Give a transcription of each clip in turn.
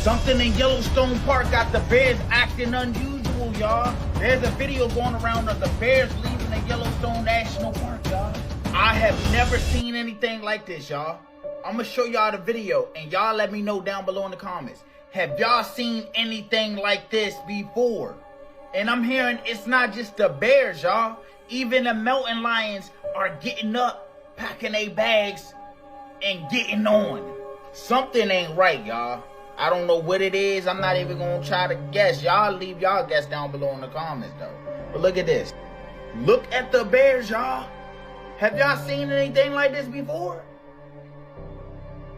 Something in Yellowstone Park got the bears acting unusual, y'all. There's a video going around of the bears leaving the Yellowstone National Park, y'all. I have never seen anything like this, y'all. I'm gonna show y'all the video, and y'all let me know down below in the comments. Have y'all seen anything like this before? And I'm hearing it's not just the bears, y'all. Even the mountain lions are getting up, packing their bags, and getting on. Something ain't right, y'all. I don't know what it is. I'm not even gonna try to guess. Y'all leave y'all guess down below in the comments, though. But look at this. Look at the bears, y'all. Have y'all seen anything like this before?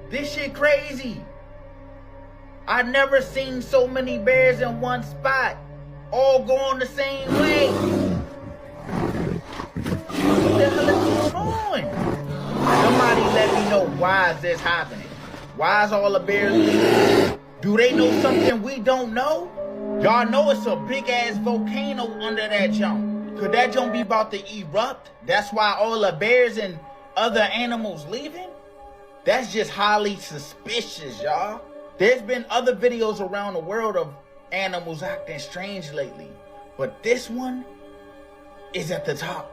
This shit crazy. I've never seen so many bears in one spot, all going the same way. What the hell is going on? Somebody let me know, why is this happening? Why is all the bears leaving? Do they know something we don't know? Y'all know it's a big ass volcano under that jump. Could that jump be about to erupt? That's why all the bears and other animals leaving? That's just highly suspicious, y'all. There's been other videos around the world of animals acting strange lately, but this one is at the top.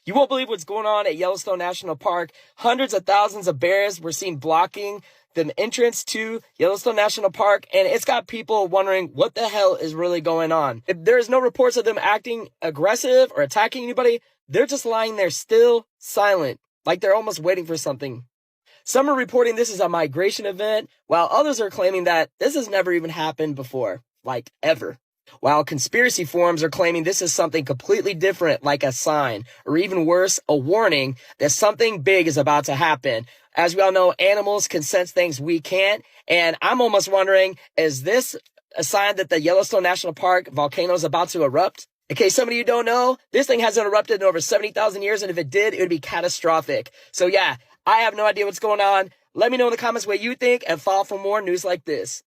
You won't believe what's going on at Yellowstone National Park. Hundreds of thousands of bears were seen blocking the entrance to Yellowstone National Park, and it's got people wondering what the hell is really going on. If there's no reports of them acting aggressive or attacking anybody, they're just lying there still, silent, like they're almost waiting for something. Some are reporting this is a migration event, while others are claiming that this has never even happened before, like ever. While conspiracy forums are claiming this is something completely different, like a sign, or even worse, a warning that something big is about to happen. As we all know, animals can sense things we can't, and I'm almost wondering, is this a sign that the Yellowstone National Park volcano is about to erupt? In case some of you don't know, this thing hasn't erupted in over 70,000 years, and if it did, it would be catastrophic. So yeah, I have no idea what's going on. Let me know in the comments what you think, and follow for more news like this.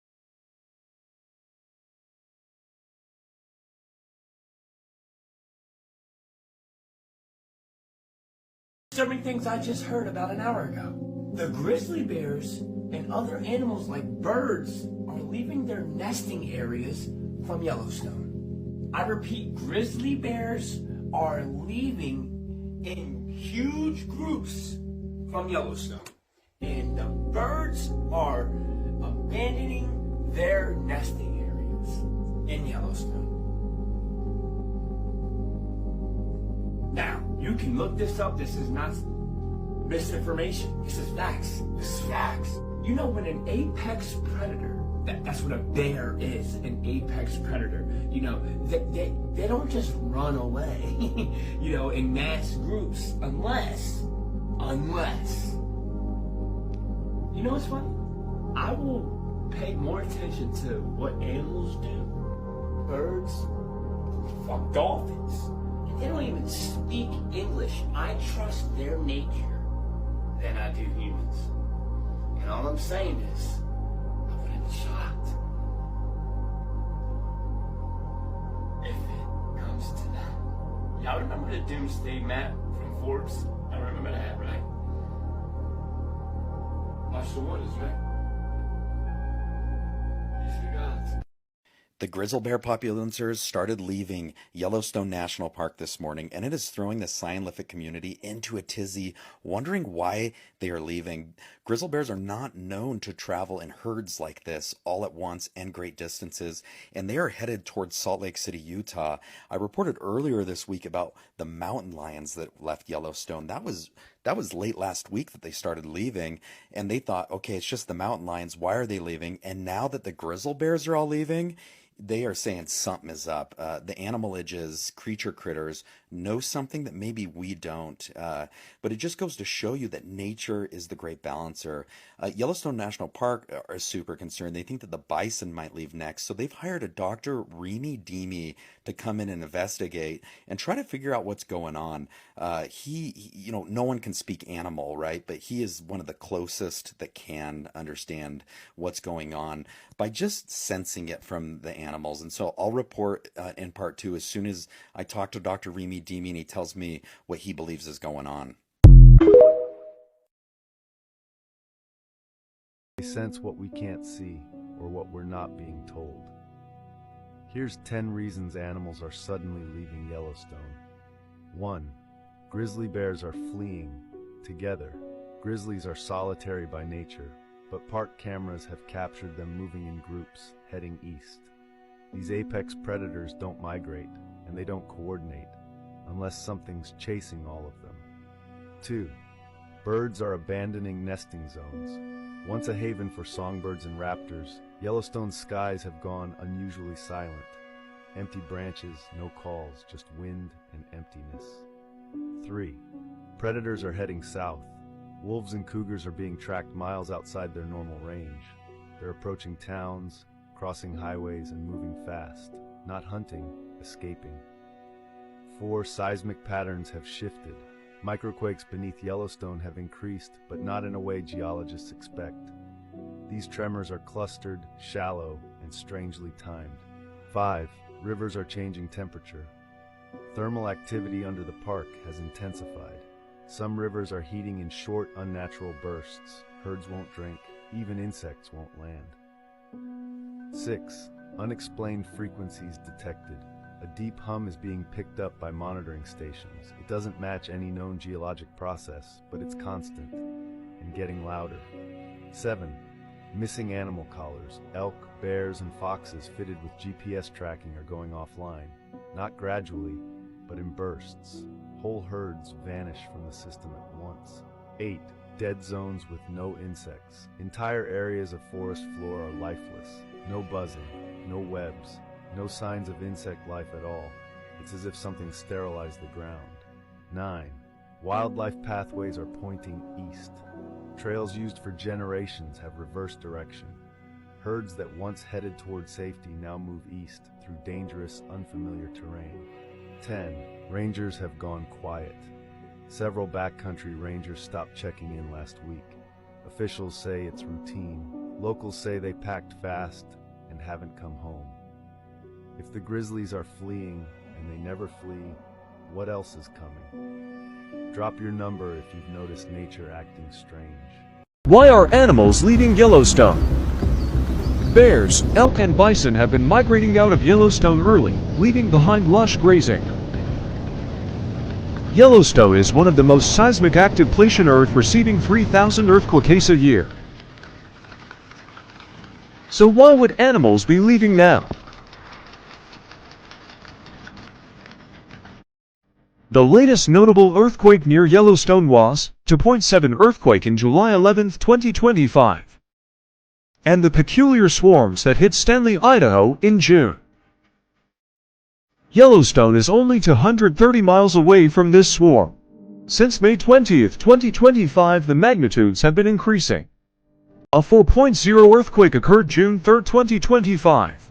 Disturbing things I just heard about an hour ago. The grizzly bears and other animals like birds are leaving their nesting areas from Yellowstone. I repeat, grizzly bears are leaving in huge groups from Yellowstone. And the birds are abandoning their nesting areas in Yellowstone. Now, you can look this up. This is not misinformation. This is facts. This is facts. You know, when an apex predator, that's what a bear is, an apex predator, you know, they don't just run away, you know, in mass groups unless, you know what's funny? I will pay more attention to what animals do, birds, fuck dolphins. They don't even speak English. I trust their nature than I do humans. And all I'm saying is, I wouldn't be shocked if it comes to that. Y'all remember the Doomsday map from Forbes? I remember that, right? Watch the waters, right? These are gods. The grizzly bear populations started leaving Yellowstone National Park this morning, and it is throwing the scientific community into a tizzy, wondering why they are leaving. Grizzly bears are not known to travel in herds like this all at once and great distances, and they are headed towards Salt Lake City, Utah. I reported earlier this week about the mountain lions that left Yellowstone. That was late last week that they started leaving, and they thought, okay, it's just the mountain lions. Why are they leaving? And now that the grizzly bears are all leaving, they are saying something is up. The animalages, creature critters, know something that maybe we don't. But it just goes to show you that nature is the great balancer. Yellowstone National Park are super concerned. They think that the bison might leave next. So they've hired a Dr. Remy Deemy to come in and investigate and try to figure out what's going on. You know, no one can speak animal, right? But he is one of the closest that can understand what's going on by just sensing it from the animals. And so I'll report in part 2 as soon as I talk to Dr. Remy Deemy and he tells me what he believes is going on. They sense what we can't see. or what we're not being told. Here's 10 reasons animals are suddenly leaving Yellowstone. 1. Grizzly bears are fleeing together. Grizzlies are solitary by nature, but park cameras have captured them moving in groups, heading east. These apex predators don't migrate, and they don't coordinate, unless something's chasing all of them. 2. Birds are abandoning nesting zones. Once a haven for songbirds and raptors, Yellowstone's skies have gone unusually silent. Empty branches, no calls, just wind and emptiness. 3. Predators are heading south. Wolves and cougars are being tracked miles outside their normal range. They're approaching towns, crossing highways, and moving fast. Not hunting, escaping. 4. Seismic patterns have shifted. Microquakes beneath Yellowstone have increased, but not in a way geologists expect. These tremors are clustered, shallow, and strangely timed. 5. Rivers are changing temperature. Thermal activity under the park has intensified. Some rivers are heating in short, unnatural bursts. Herds won't drink, even insects won't land. 6. Unexplained frequencies detected. A deep hum is being picked up by monitoring stations. It doesn't match any known geologic process, but it's constant and getting louder. 7. Missing animal collars. Elk, bears, and foxes fitted with GPS tracking are going offline. Not gradually, but in bursts. Whole herds vanish from the system at once. 8. Dead zones with no insects. Entire areas of forest floor are lifeless. No buzzing, no webs, no signs of insect life at all. It's as if something sterilized the ground. 9. Wildlife pathways are pointing east. Trails used for generations have reversed direction. Herds that once headed toward safety now move east through dangerous, unfamiliar terrain. 10. Rangers have gone quiet. Several backcountry rangers stopped checking in last week. Officials say it's routine. Locals say they packed fast and haven't come home. If the grizzlies are fleeing, and they never flee, what else is coming? Drop your number if you've noticed nature acting strange. Why are animals leaving Yellowstone? Bears, elk and bison have been migrating out of Yellowstone early, leaving behind lush grazing. Yellowstone is one of the most seismic active places on Earth, receiving 3,000 earthquakes a year. So why would animals be leaving now? The latest notable earthquake near Yellowstone was 2.7 earthquake in July 11, 2025. And the peculiar swarms that hit Stanley, Idaho in June. Yellowstone is only 230 miles away from this swarm. Since May 20, 2025, the magnitudes have been increasing. A 4.0 earthquake occurred June 3, 2025.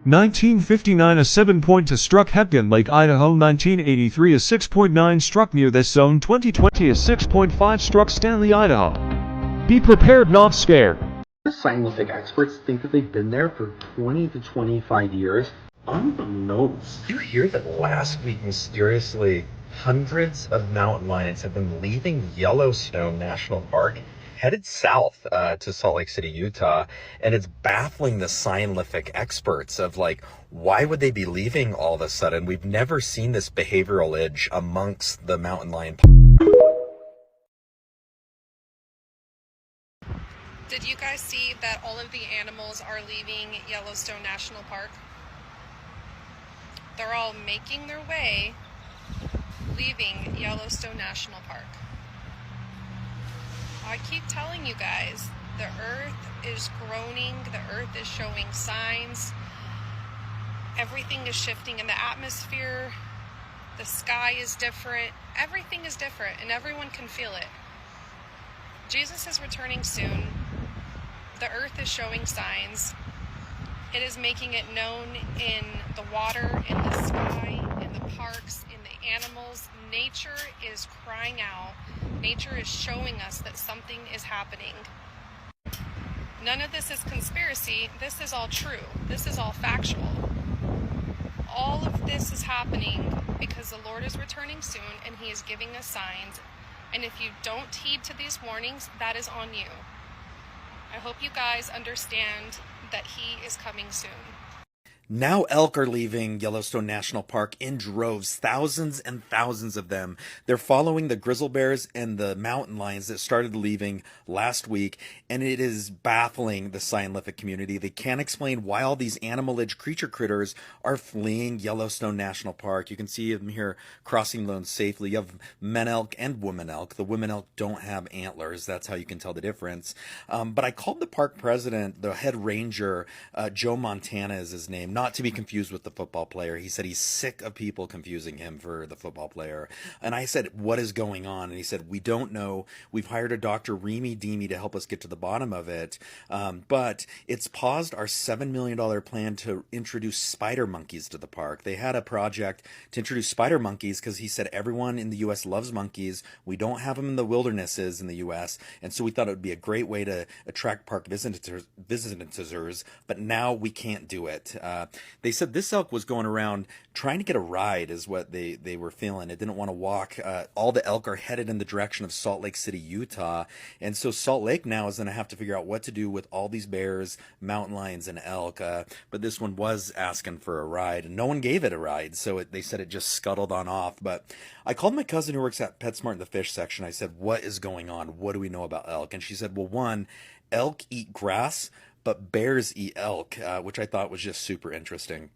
1959, a 7.2 struck Hebgen Lake, Idaho. 1983, a 6.9 struck near this zone. 2020, a 6.5 struck Stanley, Idaho. Be prepared, not scared. Scientific experts think that they've been there for 20 to 25 years. Unbeknownst. Did you hear that last week, mysteriously, hundreds of mountain lions have been leaving Yellowstone National Park, headed south to Salt Lake City, Utah, and it's baffling the scientific experts of, like, why would they be leaving all of a sudden? We've never seen this behavioral itch amongst the mountain lion. Did you guys see that all of the animals are leaving Yellowstone National Park? They're all making their way, leaving Yellowstone National Park. I keep telling you guys, the earth is groaning, the earth is showing signs, everything is shifting in the atmosphere, the sky is different, everything is different, and everyone can feel it. Jesus is returning soon. The earth is showing signs. It is making it known in the water, in the sky, in the parks, in the animals. Nature is crying out. Nature is showing us that something is happening. None of this is conspiracy. This is all true. This is all factual. All of this is happening because the Lord is returning soon and He is giving us signs. And if you don't heed to these warnings, that is on you. I hope you guys understand that he is coming soon. Now elk are leaving Yellowstone National Park in droves, thousands and thousands of them. They're following the grizzly bears and the mountain lions that started leaving last week, and it is baffling the scientific community. They can't explain why all these animal-age creature critters are fleeing Yellowstone National Park. You can see them here crossing lanes safely. You have men elk and women elk. The women elk don't have antlers. That's how you can tell the difference. But I called the park president, the head ranger, Joe Montana is his name, not to be confused with the football player. He said he's sick of people confusing him for the football player. And I said, what is going on? And he said, we don't know. We've hired a Dr. Remy Deemy to help us get to the bottom of it. But it's paused our $7 million plan to introduce spider monkeys to the park. They had a project to introduce spider monkeys because he said everyone in the U.S. loves monkeys. We don't have them in the wildernesses in the U.S. And so we thought it would be a great way to attract park visitors. But now we can't do it. They said this elk was going around trying to get a ride is what they were feeling. It didn't want to walk. All the elk are headed in the direction of Salt Lake City, Utah. And so Salt Lake now is going to have to figure out what to do with all these bears, mountain lions, and elk. But this one was asking for a ride, and no one gave it a ride. So they said it just scuttled on off. But I called my cousin who works at PetSmart in the fish section. I said, what is going on? What do we know about elk? And she said, well, one, elk eat grass, but bears eat elk, which I thought was just super interesting.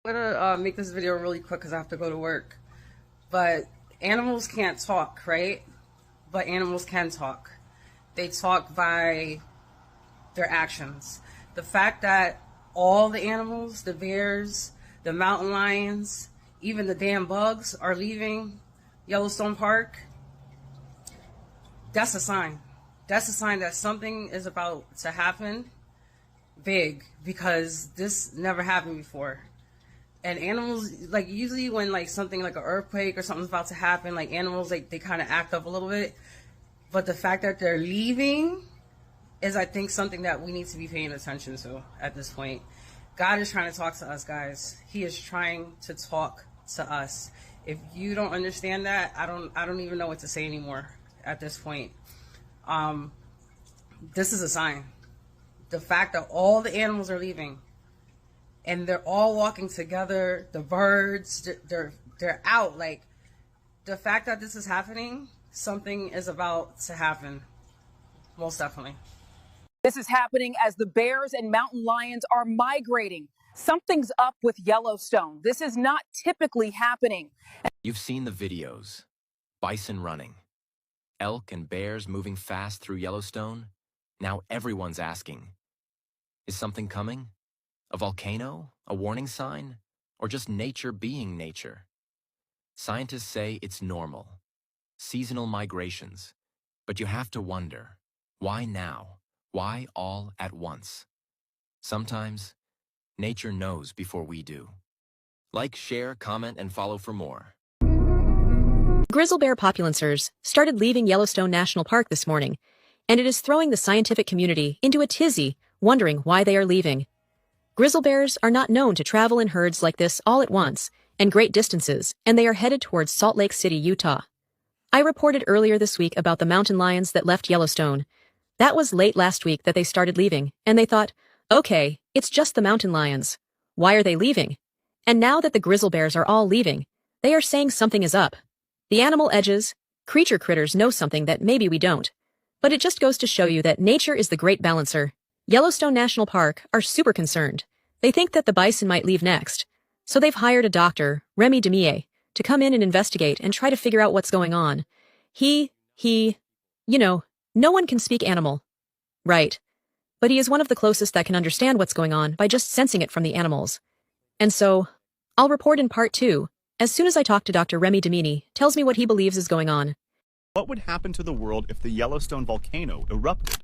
I'm gonna make this video really quick because I have to go to work. But animals can't talk, right? But animals can talk. They talk by their actions. The fact that all the animals, the bears, the mountain lions, even the damn bugs are leaving Yellowstone Park, that's a sign. That's a sign that something is about to happen big, because this never happened before. And animals, like, usually when like something like an earthquake or something's about to happen, like animals, like they kind of act up a little bit. But the fact that they're leaving is, I think, something that we need to be paying attention to at this point. God is trying to talk to us, guys. He is trying to talk to us. If you don't understand that, I don't even know what to say anymore at this point. This is a sign. The fact that all the animals are leaving and they're all walking together, the birds, they're out. Like, the fact that this is happening, something is about to happen. Most definitely. This is happening as the bears and mountain lions are migrating. Something's up with Yellowstone. This is not typically happening. You've seen the videos. Bison running. Elk and bears moving fast through Yellowstone. Now everyone's asking, is something coming? A volcano? A warning sign? Or just nature being nature? Scientists say it's normal. Seasonal migrations. But you have to wonder, why now? Why all at once? Sometimes, nature knows before we do. Like, share, comment, and follow for more. Grizzly bear populancers started leaving Yellowstone National Park this morning, and it is throwing the scientific community into a tizzy, wondering why they are leaving. Grizzly bears are not known to travel in herds like this all at once and great distances, and they are headed towards Salt Lake City, Utah. I reported earlier this week about the mountain lions that left Yellowstone. That was late last week that they started leaving, and they thought, okay, it's just the mountain lions. Why are they leaving? And now that the grizzly bears are all leaving, they are saying something is up. The animal edges, creature critters know something that maybe we don't. But it just goes to show you that nature is the great balancer. Yellowstone National Park are super concerned. They think that the bison might leave next. So they've hired a doctor, Remy Deemy, to come in and investigate and try to figure out what's going on. No one can speak animal. Right. But he is one of the closest that can understand what's going on by just sensing it from the animals. And so, I'll report in part 2, as soon as I talk to Dr. Remy Deemy, tells me what he believes is going on. What would happen to the world if the Yellowstone volcano erupted?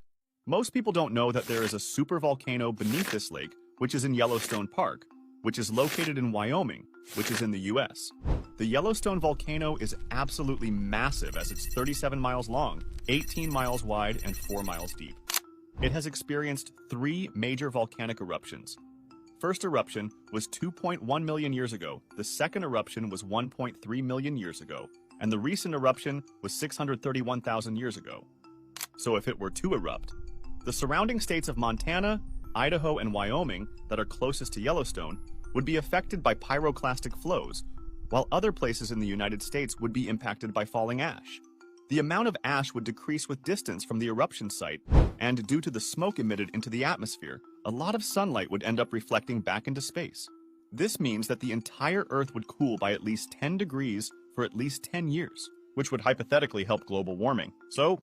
Most people don't know that there is a supervolcano beneath this lake, which is in Yellowstone Park, which is located in Wyoming, which is in the U.S. The The Yellowstone volcano is absolutely massive as it's 37 miles long, 18 miles wide, and 4 miles deep. It has experienced 3 major volcanic eruptions. First eruption was 2.1 million years ago, the second eruption was 1.3 million years ago, and the recent eruption was 631,000 years ago. So if it were to erupt, the surrounding states of Montana, Idaho, and Wyoming that are closest to Yellowstone would be affected by pyroclastic flows, while other places in the United States would be impacted by falling ash. The amount of ash would decrease with distance from the eruption site, and due to the smoke emitted into the atmosphere, a lot of sunlight would end up reflecting back into space. This means that the entire Earth would cool by at least 10 degrees for at least 10 years, which would hypothetically help global warming. So,